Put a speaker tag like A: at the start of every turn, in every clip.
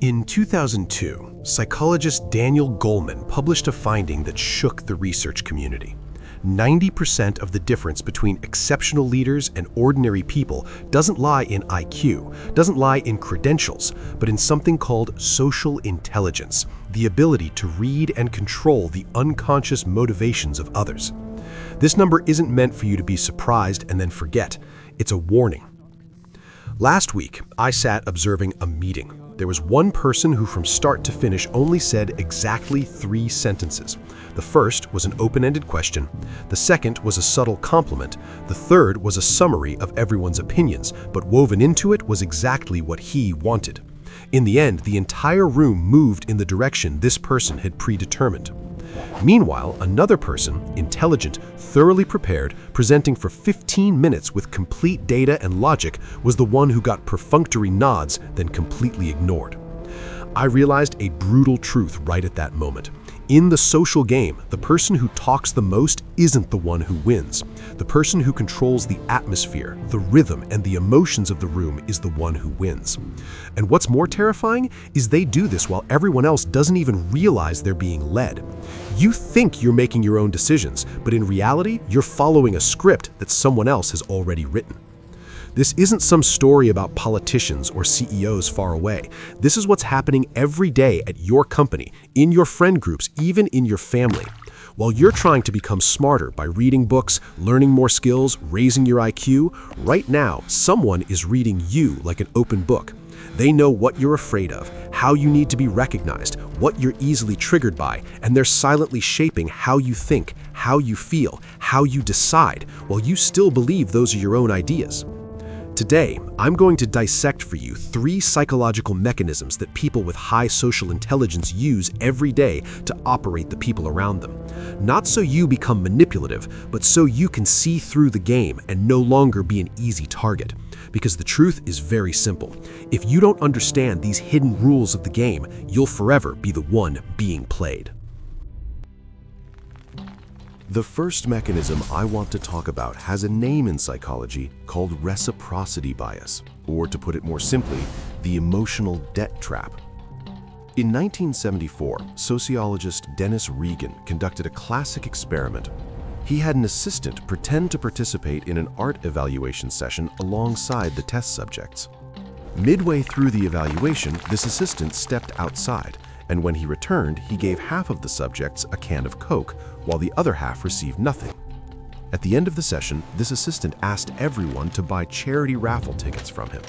A: In 2002, psychologist Daniel Goleman published a finding that shook the research community. 90% of the difference between exceptional leaders and ordinary people doesn't lie in IQ, doesn't lie in credentials, but in something called social intelligence, the ability to read and control the unconscious motivations of others. This number isn't meant for you to be surprised and then forget. It's a warning. Last week, I sat observing a meeting. There was one person who from start to finish only said exactly 3 sentences. The first was an open-ended question, the second was a subtle compliment, the third was a summary of everyone's opinions, but woven into it was exactly what he wanted. In the end, the entire room moved in the direction this person had predetermined. Meanwhile, another person, intelligent, thoroughly prepared, presenting for 15 minutes with complete data and logic, was the one who got perfunctory nods, then completely ignored. I realized a brutal truth right at that moment. In the social game, the person who talks the most isn't the one who wins. The person who controls the atmosphere, the rhythm, and the emotions of the room is the one who wins. And what's more terrifying is they do this while everyone else doesn't even realize they're being led. You think you're making your own decisions, but in reality, you're following a script that someone else has already written. This isn't some story about politicians or CEOs far away. This is what's happening every day at your company, in your friend groups, even in your family. While you're trying to become smarter by reading books, learning more skills, raising your IQ, right now, someone is reading you like an open book. They know what you're afraid of, how you need to be recognized, what you're easily triggered by, and they're silently shaping how you think, how you feel, how you decide, while you still believe those are your own ideas. Today, I'm going to dissect for you 3 psychological mechanisms that people with high social intelligence use every day to operate the people around them. Not so you become manipulative, but so you can see through the game and no longer be an easy target. Because the truth is very simple. If you don't understand these hidden rules of the game, you'll forever be the one being played.
B: The first mechanism I want to talk about has a name in psychology called reciprocity bias, or to put it more simply, the emotional debt trap. In 1974, sociologist Dennis Regan conducted a classic experiment. He had an assistant pretend to participate in an art evaluation session alongside the test subjects. Midway through the evaluation, this assistant stepped outside, and when he returned, he gave half of the subjects a can of Coke, while the other half received nothing. At the end of the session, this assistant asked everyone to buy charity raffle tickets from him.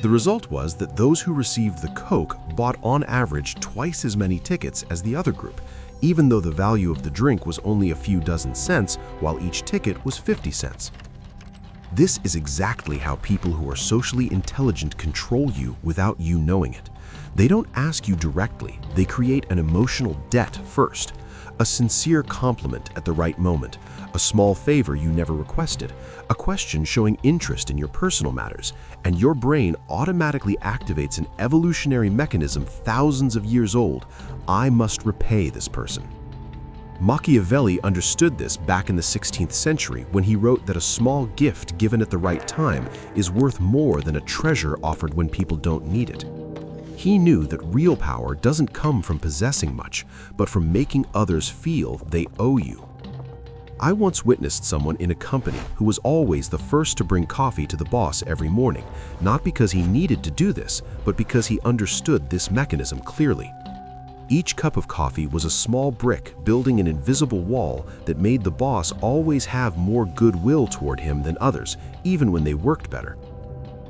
B: The result was that those who received the Coke bought on average twice as many tickets as the other group, even though the value of the drink was only a few dozen cents, while each ticket was 50 cents. This is exactly how people who are socially intelligent control you without you knowing it. They don't ask you directly, they create an emotional debt first. A sincere compliment at the right moment, a small favor you never requested, a question showing interest in your personal matters, and your brain automatically activates an evolutionary mechanism thousands of years old. I must repay this person. Machiavelli understood this back in the 16th century when he wrote that a small gift given at the right time is worth more than a treasure offered when people don't need it. He knew that real power doesn't come from possessing much, but from making others feel they owe you. I once witnessed someone in a company who was always the first to bring coffee to the boss every morning, not because he needed to do this, but because he understood this mechanism clearly. Each cup of coffee was a small brick building an invisible wall that made the boss always have more goodwill toward him than others, even when they worked better.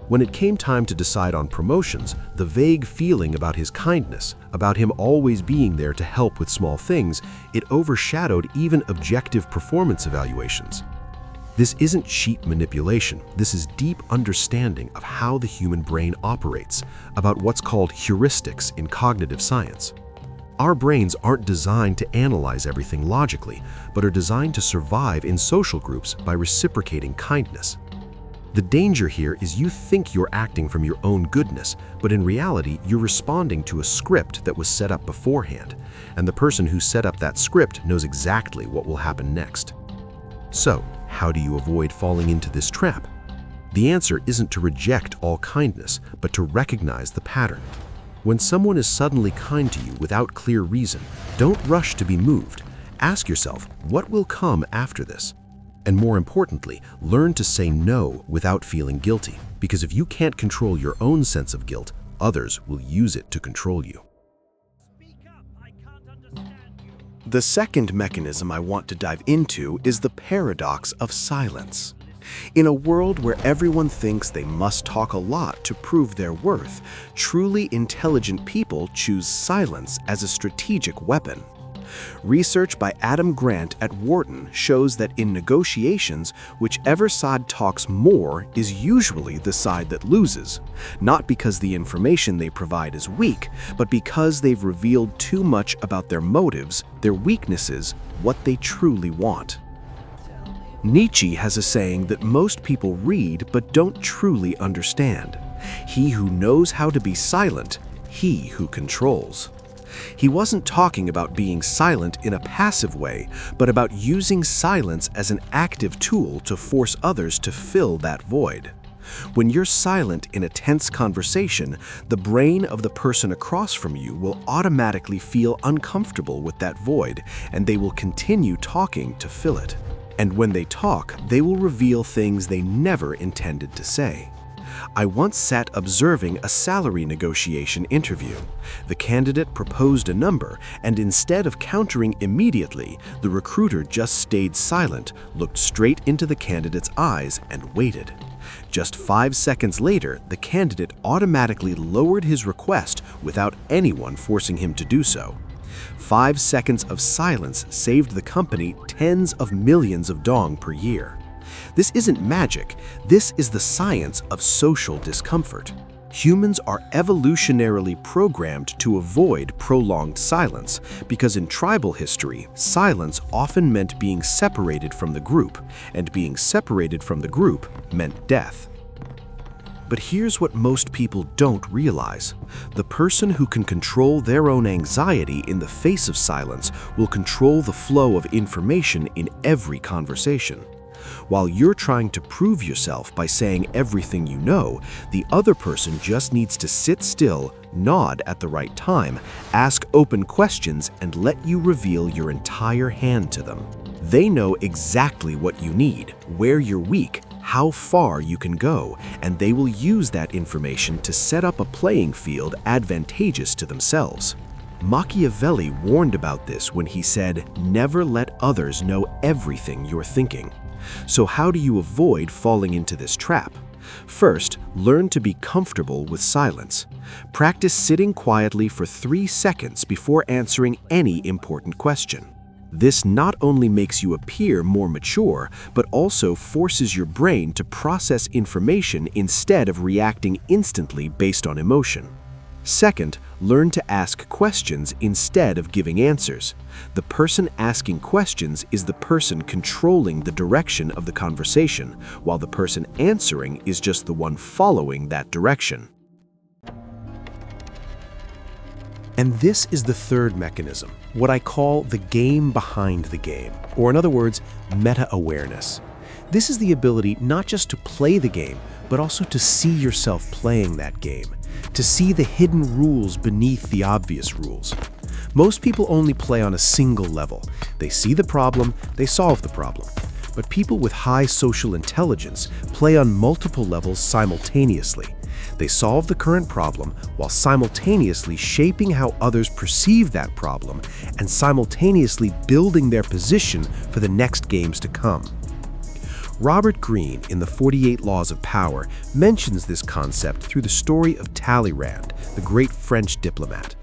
B: When it came time to decide on promotions, the vague feeling about his kindness, about him always being there to help with small things, it overshadowed even objective performance evaluations. This isn't cheap manipulation. This is deep understanding of how the human brain operates, about what's called heuristics in cognitive science. Our brains aren't designed to analyze everything logically, but are designed to survive in social groups by reciprocating kindness. The danger here is you think you're acting from your own goodness, but in reality, you're responding to a script that was set up beforehand, and the person who set up that script knows exactly what will happen next. So, how do you avoid falling into this trap? The answer isn't to reject all kindness, but to recognize the pattern. When someone is suddenly kind to you without clear reason, don't rush to be moved. Ask yourself, what will come after this? And more importantly, learn to say no without feeling guilty, because if you can't control your own sense of guilt, others will use it to control you.
A: The second mechanism I want to dive into is the paradox of silence. In a world where everyone thinks they must talk a lot to prove their worth, truly intelligent people choose silence as a strategic weapon. Research by Adam Grant at Wharton shows that in negotiations, whichever side talks more is usually the side that loses, not because the information they provide is weak, but because they've revealed too much about their motives, their weaknesses, what they truly want. Nietzsche has a saying that most people read but don't truly understand. He who knows how to be silent, he who controls. He wasn't talking about being silent in a passive way, but about using silence as an active tool to force others to fill that void. When you're silent in a tense conversation, the brain of the person across from you will automatically feel uncomfortable with that void, and they will continue talking to fill it. And when they talk, they will reveal things they never intended to say. I once sat observing a salary negotiation interview. The candidate proposed a number, and instead of countering immediately, the recruiter just stayed silent, looked straight into the candidate's eyes, and waited. Just 5 seconds later, the candidate automatically lowered his request without anyone forcing him to do so. 5 seconds of silence saved the company tens of millions of dong per year. This isn't magic, this is the science of social discomfort. Humans are evolutionarily programmed to avoid prolonged silence because in tribal history, silence often meant being separated from the group, and being separated from the group meant death. But here's what most people don't realize. The person who can control their own anxiety in the face of silence will control the flow of information in every conversation. While you're trying to prove yourself by saying everything you know, the other person just needs to sit still, nod at the right time, ask open questions, and let you reveal your entire hand to them. They know exactly what you need, where you're weak, how far you can go, and they will use that information to set up a playing field advantageous to themselves. Machiavelli warned about this when he said, "Never let others know everything you're thinking." So how do you avoid falling into this trap? First, learn to be comfortable with silence. Practice sitting quietly for 3 seconds before answering any important question. This not only makes you appear more mature, but also forces your brain to process information instead of reacting instantly based on emotion. Second, learn to ask questions instead of giving answers. The person asking questions is the person controlling the direction of the conversation, while the person answering is just the one following that direction. And this is the third mechanism, what I call the game behind the game, or in other words, meta-awareness. This is the ability not just to play the game, but also to see yourself playing that game, to see the hidden rules beneath the obvious rules. Most people only play on a single level. They see the problem, they solve the problem. But people with high social intelligence play on multiple levels simultaneously. They solve the current problem while simultaneously shaping how others perceive that problem and simultaneously building their position for the next games to come. Robert Greene, in the 48 Laws of Power, mentions this concept through the story of Talleyrand, the great French diplomat.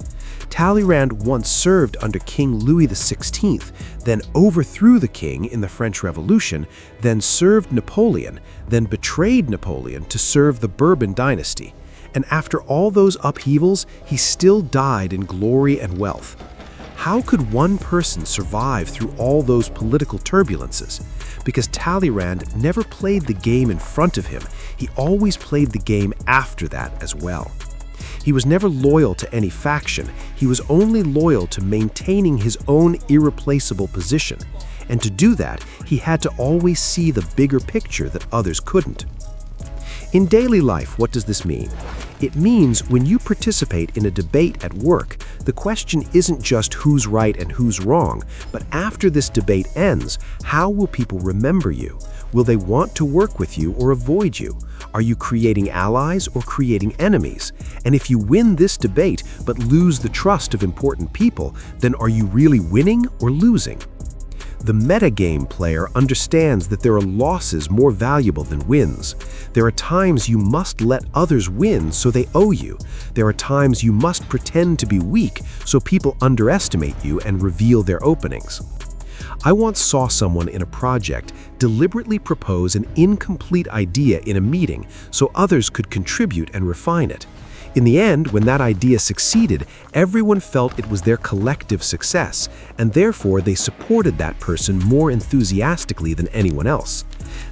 A: Talleyrand once served under King Louis XVI, then overthrew the king in the French Revolution, then served Napoleon, then betrayed Napoleon to serve the Bourbon dynasty. And after all those upheavals, he still died in glory and wealth. How could one person survive through all those political turbulences? Because Talleyrand never played the game in front of him, he always played the game after that as well. He was never loyal to any faction, he was only loyal to maintaining his own irreplaceable position. And to do that, he had to always see the bigger picture that others couldn't. In daily life, what does this mean? It means when you participate in a debate at work, the question isn't just who's right and who's wrong, but after this debate ends, how will people remember you? Will they want to work with you or avoid you? Are you creating allies or creating enemies? And if you win this debate but lose the trust of important people, then are you really winning or losing? The metagame player understands that there are losses more valuable than wins. There are times you must let others win so they owe you. There are times you must pretend to be weak so people underestimate you and reveal their openings. I once saw someone in a project deliberately propose an incomplete idea in a meeting so others could contribute and refine it. In the end, when that idea succeeded, everyone felt it was their collective success, and therefore they supported that person more enthusiastically than anyone else.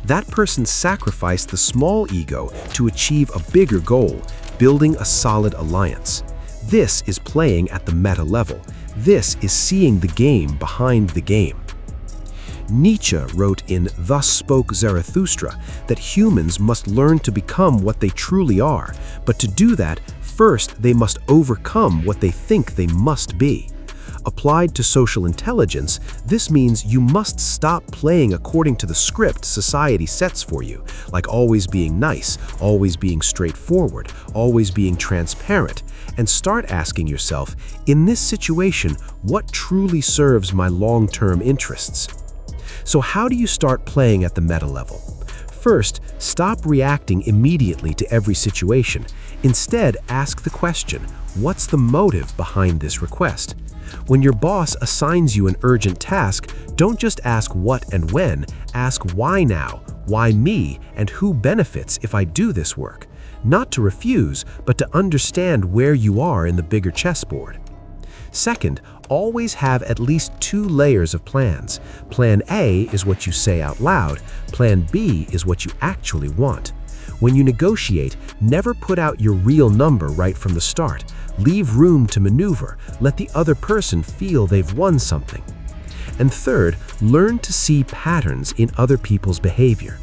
A: That person sacrificed the small ego to achieve a bigger goal, building a solid alliance. This is playing at the meta level. This is seeing the game behind the game. Nietzsche wrote in Thus Spoke Zarathustra that humans must learn to become what they truly are, but to do that, first they must overcome what they think they must be. Applied to social intelligence, this means you must stop playing according to the script society sets for you, like always being nice, always being straightforward, always being transparent, and start asking yourself, in this situation, what truly serves my long-term interests? So how do you start playing at the meta level? First, stop reacting immediately to every situation. Instead, ask the question, what's the motive behind this request? When your boss assigns you an urgent task, don't just ask what and when, ask why now, why me, and who benefits if I do this work. Not to refuse, but to understand where you are in the bigger chessboard. Second, always have at least 2 layers of plans. Plan A is what you say out loud. Plan B is what you actually want. When you negotiate, never put out your real number right from the start. Leave room to maneuver. Let the other person feel they've won something. And third, learn to see patterns in other people's behavior.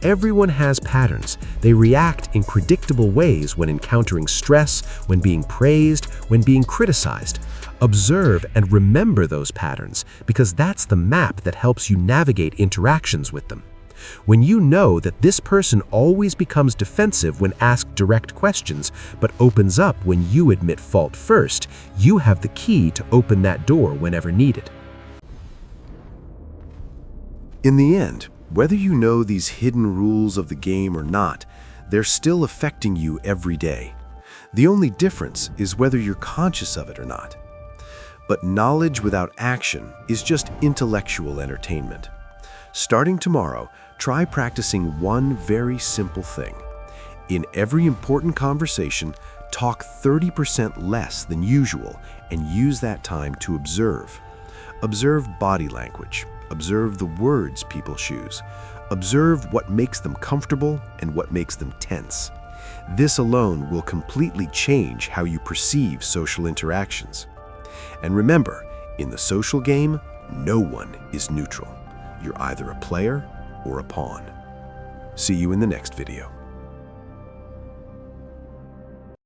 A: Everyone has patterns. They react in predictable ways when encountering stress, when being praised, when being criticized. Observe and remember those patterns, because that's the map that helps you navigate interactions with them. When you know that this person always becomes defensive when asked direct questions, but opens up when you admit fault first, you have the key to open that door whenever needed.
B: In the end, whether you know these hidden rules of the game or not, they're still affecting you every day. The only difference is whether you're conscious of it or not. But knowledge without action is just intellectual entertainment. Starting tomorrow, try practicing one very simple thing. In every important conversation, talk 30% less than usual and use that time to observe. Observe body language. Observe the words people choose. Observe what makes them comfortable and what makes them tense. This alone will completely change how you perceive social interactions. And remember, in the social game, no one is neutral. You're either a player or a pawn. See you in the next video.